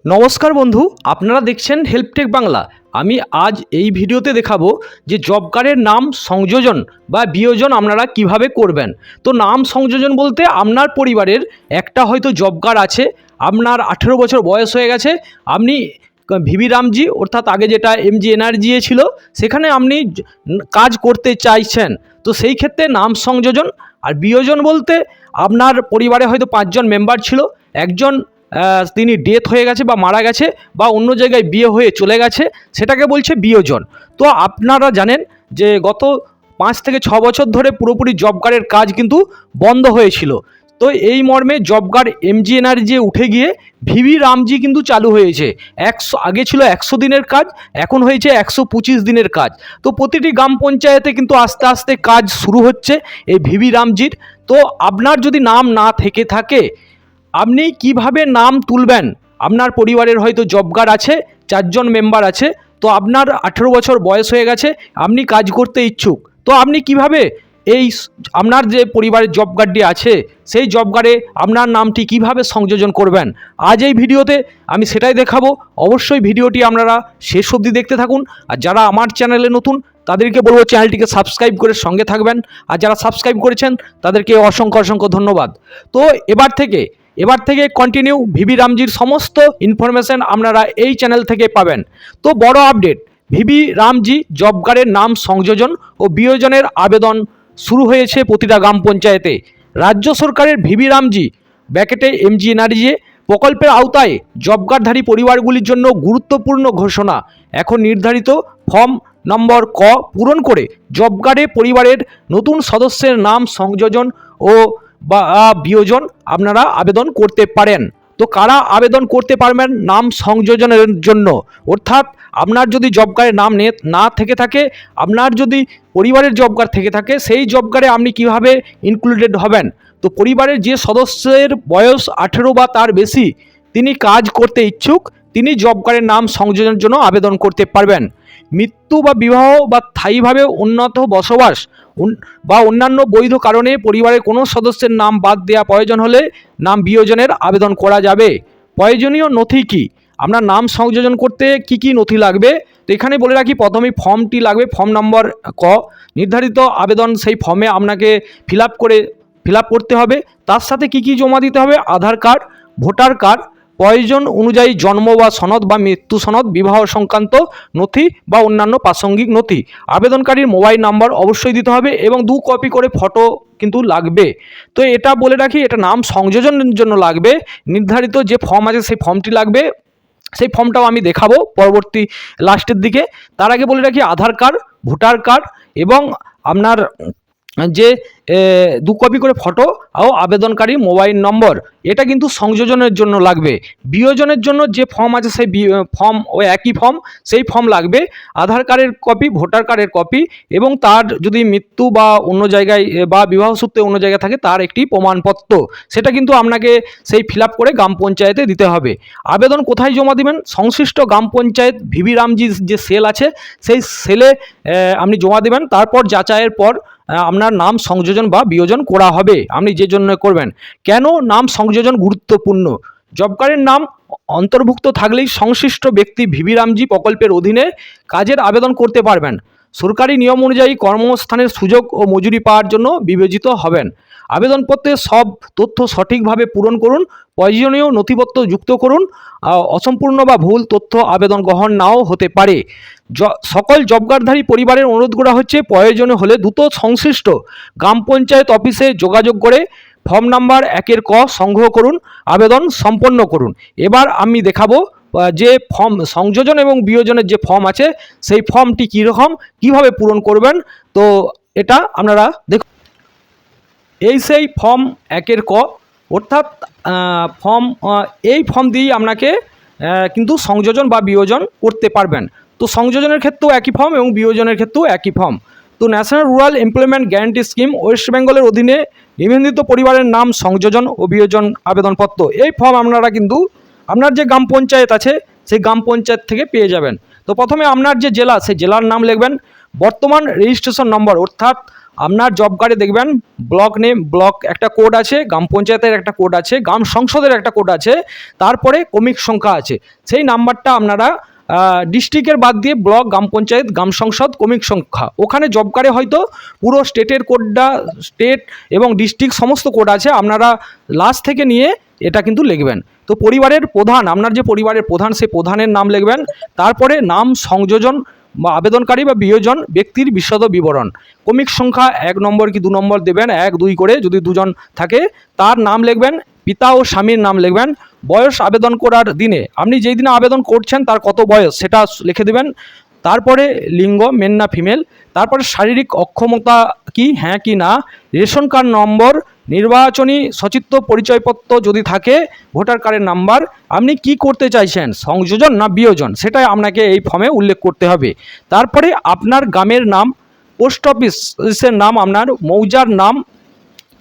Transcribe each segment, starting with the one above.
নমস্কার বন্ধু, আপনারা দেখছেন হেল্পটেক বাংলা। আমি আজ এই ভিডিওতে দেখাবো যে জব কার্ডের নাম সংযোজন বা বিয়োজন আপনারা কিভাবে করবেন। তো নাম সংযোজন বলতে আপনার পরিবারের একটা হয়তো জব কার্ড আছে, আপনার 18 বছর বয়স হয়ে গেছে, আপনি ভিবি রামজি অর্থাৎ আগে যেটা এমজি এনআরজি ছিল সেখানে আপনি কাজ করতে চাইছেন। তো সেই ক্ষেত্রে নাম সংযোজন। আর বিয়োজন বলতে আপনার পরিবারে হয়তো 5 জন মেম্বার ছিল, একজন তিনি ডেথ হয়ে গেছে বা মারা গেছে বা অন্য জায়গায় বিয়ে হয়ে চলে গেছে, সেটাকে বলছে বিয়োজন। তো আপনারা জানেন যে গত 5 থেকে 6 বছর ধরে পুরোপুরি জব কার্ডের কাজ কিন্তু বন্ধ হয়েছিল। তো এই মর্মে জব কার্ড এমজি এনআরজি উঠে গিয়ে ভিবি রামজি কিন্তু চালু হয়েছে। আগে ছিল 100 দিনের কাজ, এখন হয়েছে 125 দিনের কাজ। তো প্রতিটি গ্রাম পঞ্চায়েতে কিন্তু আস্তে আস্তে কাজ শুরু হচ্ছে এই ভিবি রামজির। তো আপনার যদি নাম না থেকে থাকে, আপনি কিভাবে নাম তুলবেন? আপনার পরিবারের হয়তো জব কার্ড আছে, 4 জন মেম্বার আছে, তো আপনার 18 বছর বয়স হয়ে গেছে, আপনি কাজ করতে ইচ্ছুক। তো আপনি কিভাবে এই আপনার যে পরিবারের জব কার্ডটি আছে সেই জব কার্ডে আপনার নামটি কিভাবে সংযোজন করবেন, আজ এই ভিডিওতে আমি সেটাই দেখাবো। অবশ্যই ভিডিওটি আপনারা শেষ অবধি দেখতে থাকুন। আর যারা আমার চ্যানেলে নতুন তাদেরকে বলবো চ্যানেলটিকে সাবস্ক্রাইব করে সঙ্গে থাকবেন, আর যারা সাবস্ক্রাইব করেছেন তাদেরকে অসংখ্য অসংখ্য ধন্যবাদ। তো এবার থেকে কন্টিনিউ ভিবি রামজির সমস্ত ইনফরমেশন আপনারা এই চ্যানেল থেকে পাবেন। তো বড় আপডেট, ভিবি রামজি জব কার্ডের নাম সংযোজন ও বিয়োজনের আবেদন শুরু হয়েছে প্রতিটা গ্রাম পঞ্চায়েতে। রাজ্য সরকারের ভিবি রামজি ব্যাকেটে এমজি এনআরজি প্রকল্পের আওতায় জব কার্ডধারী পরিবারগুলির জন্য গুরুত্বপূর্ণ ঘোষণা। এখন নির্ধারিত ফর্ম নম্বর ক পূরণ করে জব কার্ডে পরিবারের নতুন সদস্যের নাম সংযোজন ও বা বিয়োজন আপনারা আবেদন করতে পারেন। তো কারা আবেদন করতে পারবেন নাম সংযোজনের জন্য? অর্থাৎ আপনার যদি জব কার্ডে নাম না থেকে থাকে, আপনার যদি পরিবারের জব কার্ড থেকে থাকে, সেই জব কার্ডে আপনি কীভাবে ইনক্লুডেড হবেন? তো পরিবারের যে সদস্যের বয়স 18 বা তার বেশি, তিনি কাজ করতে ইচ্ছুক, তিনি জব কার্ডের নাম সংযোজনের জন্য আবেদন করতে পারবেন। মৃত্যু বা বিবাহ বা স্থায়ীভাবে উন্নত বসবাস বা অন্যান্য বৈধ কারণে পরিবারের কোনো সদস্যের নাম বাদ দেওয়া প্রয়োজন হলে নাম বিয়োজনের আবেদন করা যাবে। প্রয়োজনীয় নথি কি? আপনার নাম সংযোজন করতে কি কি নথি লাগবে? তো এখানে বলে রাখি, প্রথমেই ফর্মটি লাগবে, ফর্ম নম্বর ক। নির্ধারিত আবেদন সেই ফর্মে আপনাকে ফিল আপ করতে হবে। তার সাথে কি কি জমা দিতে হবে? আধার কার্ড, ভোটার কার্ড, প্রয়োজন অনুযায়ী জন্ম বা সনদ বা মৃত্যু সনদ, বিবাহ সংক্রান্ত নথি বা অন্যান্য প্রাসঙ্গিক নথি। আবেদনকারীর মোবাইল নাম্বার অবশ্যই দিতে হবে এবং 2 কপি করে ফটো কিন্তু লাগবে। তো এটা বলে রাখি, এটা নাম সংযোজনের জন্য লাগবে। নির্ধারিত যে ফর্ম আছে সেই ফর্মটি লাগবে, সেই ফর্মটাও আমি দেখাবো পরবর্তী লাস্টের দিকে। তার আগে বলে রাখি, আধার কার্ড, ভোটার কার্ড এবং আপনার যে 2 কপি করে ফটো ও আবেদনকারী মোবাইল নম্বর, এটা কিন্তু সংযোজনের জন্য লাগবে। বিয়োজনের জন্য যে ফর্ম আছে সেই ফর্ম, ওই একই ফর্ম, সেই ফর্ম লাগবে। আধার কার্ডের কপি, ভোটার কার্ডের কপি এবং তার যদি মৃত্যু বা অন্য জায়গায় বা বিবাহ সূত্রে অন্য জায়গায় থাকে তার একটি প্রমাণপত্র, সেটা কিন্তু আপনাকে সেই ফিল আপ করে গ্রাম পঞ্চায়েতে দিতে হবে। আবেদন কোথায় জমা দিবেন? সংশ্লিষ্ট গ্রাম পঞ্চায়েত ভিবি রামজি যে সেল আছে সেই সেলে আপনি জমা দেবেন। তারপর যাচাইয়ের পর আপনার নাম সংযোজন বা বিয়োজন করা হবে, আপনি যে জন্য করবেন। কেন নাম সংযোজন গুরুত্বপূর্ণ? জব কার্ডের নাম অন্তর্ভুক্ত থাকলেই সংশ্লিষ্ট ব্যক্তি ভিবি রামজি প্রকল্পের অধীনে কাজের আবেদন করতে পারবেন। সরকারি নিয়ম অনুযায়ী কর্মস্থানের সুযোগ ও মজুরি পাওয়ার জন্য বিবেচিত হবেন। আবেদনপত্রে সব তথ্য সঠিকভাবে পূরণ করুন, প্রয়োজনীয় নথিপত্র যুক্ত করুন। অসম্পূর্ণ বা ভুল তথ্য আবেদন গ্রহণ নাও হতে পারে। সকল জব কার্ডধারী পরিবারের অনুরোধ করা হচ্ছে, প্রয়োজন হলে দ্রুত সংশ্লিষ্ট গ্রাম পঞ্চায়েত অফিসে যোগাযোগ করে ফর্ম নাম্বার 1 ক সংগ্রহ করুন, আবেদন সম্পন্ন করুন। এবার আমি দেখাবো যে ফর্ম সংযোজন এবং বিয়োজনের যে ফর্ম আছে সেই ফর্মটি কীরকম, কীভাবে পূরণ করবেন। তো এটা আপনারা দেখুন, এই সেই ফর্ম 1 ক, অর্থাৎ এই ফর্ম দিয়েই আপনাকে কিন্তু সংযোজন বা বিয়োজন করতে পারবেন। তো সংযোজনের ক্ষেত্রেও একই ফর্ম এবং বিয়োজনের ক্ষেত্রেও একই ফর্ম। তো national rural employment guarantee scheme West বেঙ্গলের অধীনে নিবন্ধিত পরিবারের নাম সংযোজন ও বিয়োজন আবেদনপত্র, এই ফর্ম আপনারা কিন্তু আপনার যে গ্রাম পঞ্চায়েত আছে সেই গ্রাম পঞ্চায়েত থেকে পেয়ে যাবেন। তো প্রথমে আপনার যে জেলা, সেই জেলার নাম লিখবেন, বর্তমান রেজিস্ট্রেশন নম্বর, অর্থাৎ আপনার জব কার্ডে দেখবেন ব্লক নেম, ব্লক একটা কোড আছে, গ্রাম পঞ্চায়েতের একটা কোড আছে, গ্রাম সংসদের একটা কোড আছে, তারপরে ক্রমিক সংখ্যা আছে। সেই নাম্বারটা আপনারা ডিস্ট্রিক্টের বাদ দিয়ে ব্লক, গ্রাম পঞ্চায়েত, গ্রাম সংসদ, ক্রমিক সংখ্যা, ওখানে জব কার্ডে হয়তো পুরো স্টেটের কোডটা, স্টেট এবং ডিস্ট্রিক্ট সমস্ত কোড আছে, আপনারা লাস্ট থেকে নিয়ে এটা কিন্তু লিখবেন। তো পরিবারের প্রধান, আপনার যে পরিবারের প্রধান সেই প্রধানের নাম লিখবেন। তারপরে নাম সংযোজন বা আবেদনকারী বা বিয়োজন ব্যক্তির বিশদ বিবরণ, ক্রমিক সংখ্যা 1 নম্বর কি 2 নম্বর দেবেন, 1 2 করে যদি দুজন থাকে তার নাম লিখবেন, পিতা ও স্বামীর নাম লিখবেন, বয়স আবেদন করার দিনে, আপনি যেই দিনে আবেদন করছেন তার কত বয়স সেটা লিখে দেবেন। তারপরে লিঙ্গ মেন না ফিমেল, তারপরে শারীরিক অক্ষমতা কি হ্যাঁ কি না, রেশন কার্ড নম্বর, নির্বাচনী সচিত্র পরিচয়পত্র যদি থাকে, ভোটার কার্ডের নাম্বার, আপনি কি করতে চাইছেন সংযোজন না বিয়োজন সেটা আপনাকে এই ফর্মে উল্লেখ করতে হবে। তারপরে আপনার গ্রামের নাম, পোস্ট অফিসের নাম, আপনার মৌজার নাম,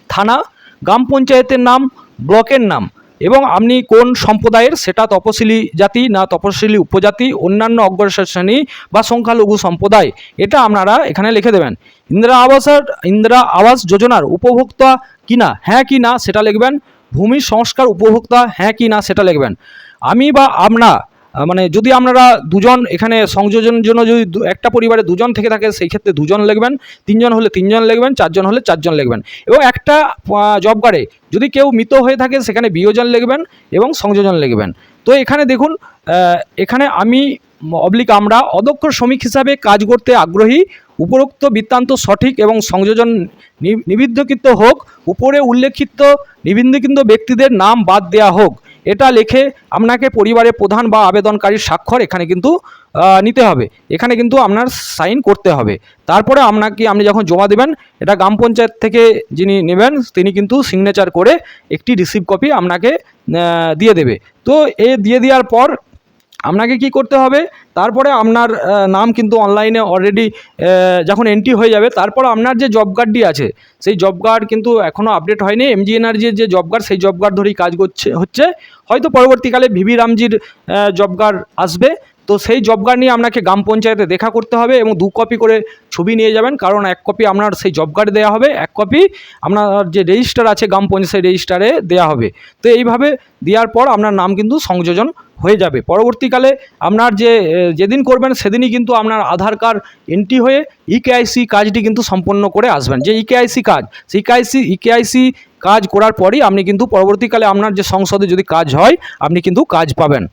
থানা, গ্রাম পঞ্চায়েতের নাম, ব্লকের নাম এবং আপনি কোন সম্প্রদায়ের, সেটা তপশিলি জাতি না তপশিলি উপজাতি, অন্যান্য অগ্রসর শ্রেণী বা সংখ্যালঘু সম্প্রদায়, এটা আপনারা এখানে লিখে দেবেন। ইন্দিরা আবাস যোজনার উপভোক্তা কিনা হ্যাঁ কি না সেটা লিখবেন। ভূমি সংস্কার উপভোক্তা হ্যাঁ কি না সেটা লিখবেন। আমি বা আমরা মানে যদি আপনারা দুজন এখানে সংযোজনের জন্য যদি একটা পরিবারে দুজন থেকে থাকে সেই ক্ষেত্রে দুজন লিখবেন, 3 জন হলে 3 জন লিখবেন, 4 জন হলে 4 জন লিখবেন। এবং একটা জব কার্ডে যদি কেউ মৃত হয়ে থাকে সেখানে বিয়োজন লিখবেন এবং সংযোজন লিখবেন। তো এখানে দেখুন, এখানে আমি আমরা অদক্ষ শ্রমিক হিসাবে কাজ করতে আগ্রহী, উপরোক্ত বৃত্তান্ত সঠিক এবং সংযোজন নিবন্ধকৃত হোক, উপরে উল্লেখিত নিবন্ধকৃত ব্যক্তিদের নাম বাদ দেওয়া হোক, এটা লিখে আপনাকে পরিবারের প্রধান বা আবেদনকারীর স্বাক্ষর এখানে কিন্তু নিতে হবে, এখানে কিন্তু আপনার সাইন করতে হবে। তারপরে আপনি যখন জমা দেবেন, এটা গ্রাম পঞ্চায়েত থেকে যিনি নেবেন তিনি কিন্তু সিগনেচার করে একটি রিসিভ কপি আপনাকে দিয়ে দেবে। তো দিয়ে দেওয়ার পর আপনাকে কি করতে হবে, তারপরে আপনার নাম কিন্তু অনলাইনে অলরেডি যখন এন্ট্রি হয়ে যাবে, তারপর আপনার যে জব কার্ডটি আছে সেই জব কার্ড কিন্তু এখনও আপডেট হয়নি, MGNRG-র যে জব কার্ড সেই জব কার্ড ধরেই কাজ হচ্ছে, হয়তো পরবর্তীকালে ভিভি রামজির জব কার্ড আসবে। তো সেই জব কার্ড নিয়ে আপনাকে গ্রাম পঞ্চায়েতে দেখা করতে হবে এবং 2 কপি করে ছবি নিয়ে যাবেন, কারণ 1 কপি আপনার সেই জব কার্ড দেওয়া হবে, 1 কপি আপনার যে রেজিস্টার আছে গ্রাম পঞ্চায়েত রেজিস্টারে দেওয়া হবে। তো এইভাবে দেওয়ার পর আপনার নাম কিন্তু সংযোজন হয়ে যাবে। পরবর্তীকালে আপনার যেদিন করবেন সেদিনই কিন্তু আপনার আধার কার্ড এন্ট্রি হয়ে ইকেআইসি কাজটি কিন্তু সম্পন্ন করে আসবেন। যে ইকেআইসি কাজ, সেই ইকেআইসি কাজ করার পরই আপনি কিন্তু পরবর্তীকালে আপনার যে সংসদে যদি কাজ হয় আপনি কিন্তু কাজ পাবেন।